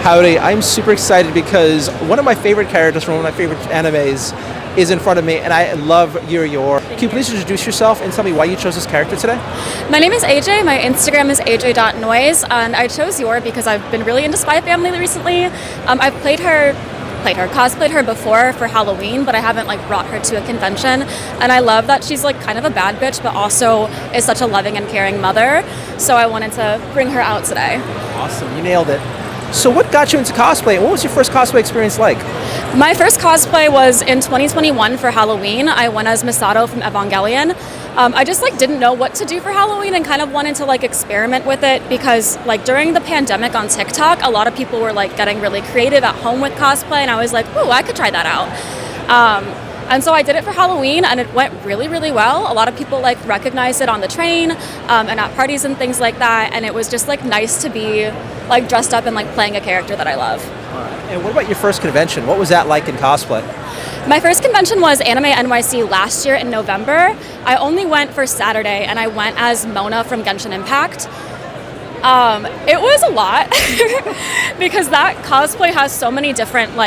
Howdy, I'm super excited because one of my favorite characters from one of my favorite animes is in front of me, and I love Yor. Can you please introduce yourself and tell me why you chose this character today? My name is AJ, my Instagram is aj.noise, and I chose Yor because I've been really into Spy Family recently. I've cosplayed her before for Halloween, but I haven't brought her to a convention, and I love that she's kind of a bad bitch, but also is such a loving and caring mother, so I wanted to bring her out today. Awesome, you nailed it. So what got you into cosplay, and what was your first cosplay experience like? My first cosplay was in 2021 for Halloween. I went as Misato from Evangelion. I just didn't know what to do for Halloween and kind of wanted to experiment with it because during the pandemic on TikTok, a lot of people were getting really creative at home with cosplay, and I was like, ooh, I could try that out. And so I did it for Halloween, and it went really, really well. A lot of people recognized it on the train and at parties and things like that, and it was just nice to be dressed up and playing a character that I love. And what about your first convention? What was that like in cosplay? My first convention was Anime NYC last year in November. I only went for Saturday, and I went as Mona from Genshin Impact. It was a lot because that cosplay has so many different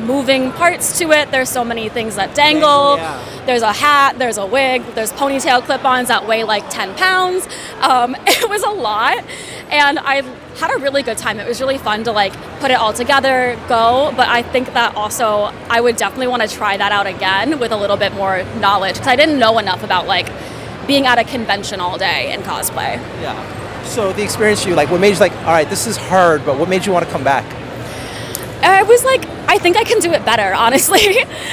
moving parts to it. There's so many things that dangle. Yeah. There's a hat, there's a wig, there's ponytail clip-ons that weigh 10 pounds. It was a lot, and I had a really good time. It was really fun to put it all together, go, but I think that also I would definitely want to try that out again with a little bit more knowledge, because I didn't know enough about being at a convention all day in cosplay. Yeah. So the experience for you, what made you all right, this is hard, but what made you want to come back? I was I think I can do it better, honestly.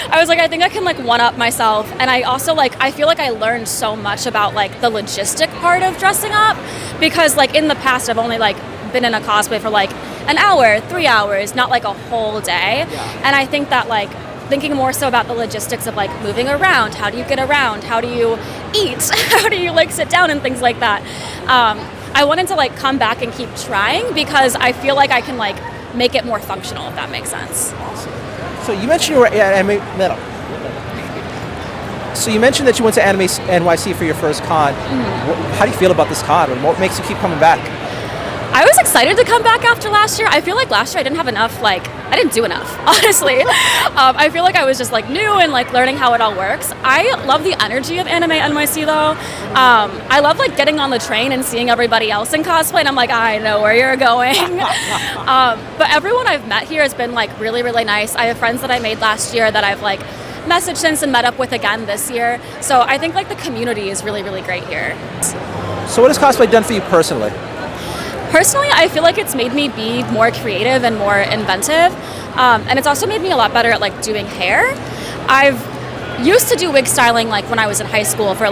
I was I think I can one-up myself, and I also I feel I learned so much about the logistic part of dressing up, because in the past I've only been in a cosplay for an hour, 3 hours, not a whole day. Yeah. And I think that thinking more so about the logistics of moving around, how do you get around, how do you eat, how do you sit down and things like that. I wanted to come back and keep trying because I feel I can make it more functional, if that makes sense. Awesome. So you mentioned you were at Anime. So you mentioned that you went to Anime NYC for your first con. Mm-hmm. How do you feel about this con, and what makes you keep coming back? I was excited to come back after last year. I feel last year I didn't have enough, I didn't do enough, honestly. I feel I was just new and learning how it all works. I love the energy of Anime NYC though. I love getting on the train and seeing everybody else in cosplay, and I'm I know where you're going. But everyone I've met here has been really, really nice. I have friends that I made last year that I've messaged since and met up with again this year. So I think the community is really, really great here. So what has cosplay done for you personally? Personally, I feel it's made me be more creative and more inventive, and it's also made me a lot better at doing hair. I've used to do wig styling when I was in high school for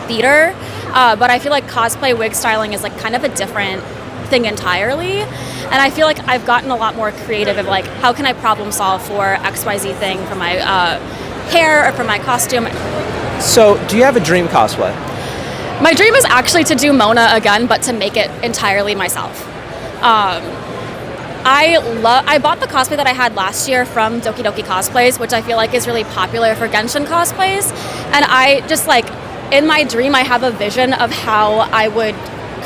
theater, but I feel cosplay wig styling is kind of a different thing entirely, and I feel I've gotten a lot more creative of how can I problem solve for XYZ thing for my hair or for my costume. So do you have a dream cosplay? My dream is actually to do Mona again, but to make it entirely myself. I bought the cosplay that I had last year from Doki Doki Cosplays, which I feel is really popular for Genshin cosplays. And I just in my dream, I have a vision of how I would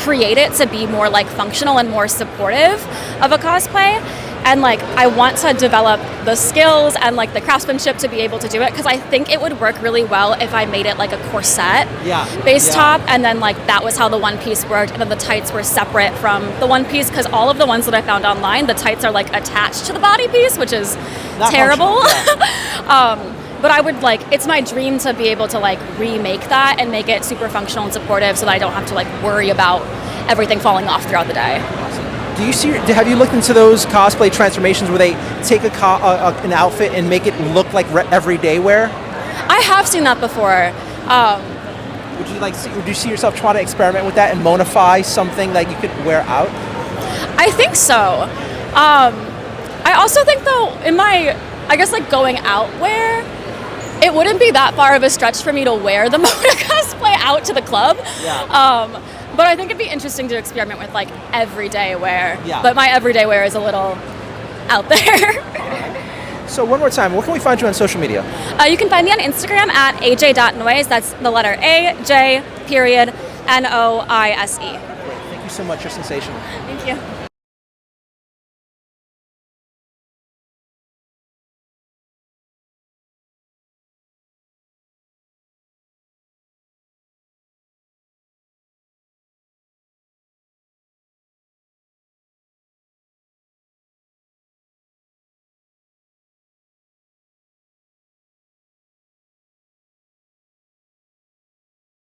create it to be more functional and more supportive of a cosplay. And I want to develop the skills and the craftsmanship to be able to do it, because I think it would work really well if I made it a corset base top, and then that was how the one piece worked, and then the tights were separate from the one piece, because all of the ones that I found online, the tights are attached to the body piece, which is not terrible. Yeah. But I would it's my dream to be able to remake that and make it super functional and supportive, so that I don't have to worry about everything falling off throughout the day. Have you looked into those cosplay transformations where they take an outfit and make it look like everyday wear? I have seen that before. Would you see yourself trying to experiment with that and monify something that you could wear out? I think so. I also think though, in my, going out wear, it wouldn't be that far of a stretch for me to wear the Mona cosplay out to the club. Yeah. But I think it'd be interesting to experiment with everyday wear. Yeah. But my everyday wear is a little out there. So one more time, where can we find you on social media? You can find me on Instagram at aj.noise. That's the letter AJ, period, NOISE. Thank you so much. You're sensational. Thank you.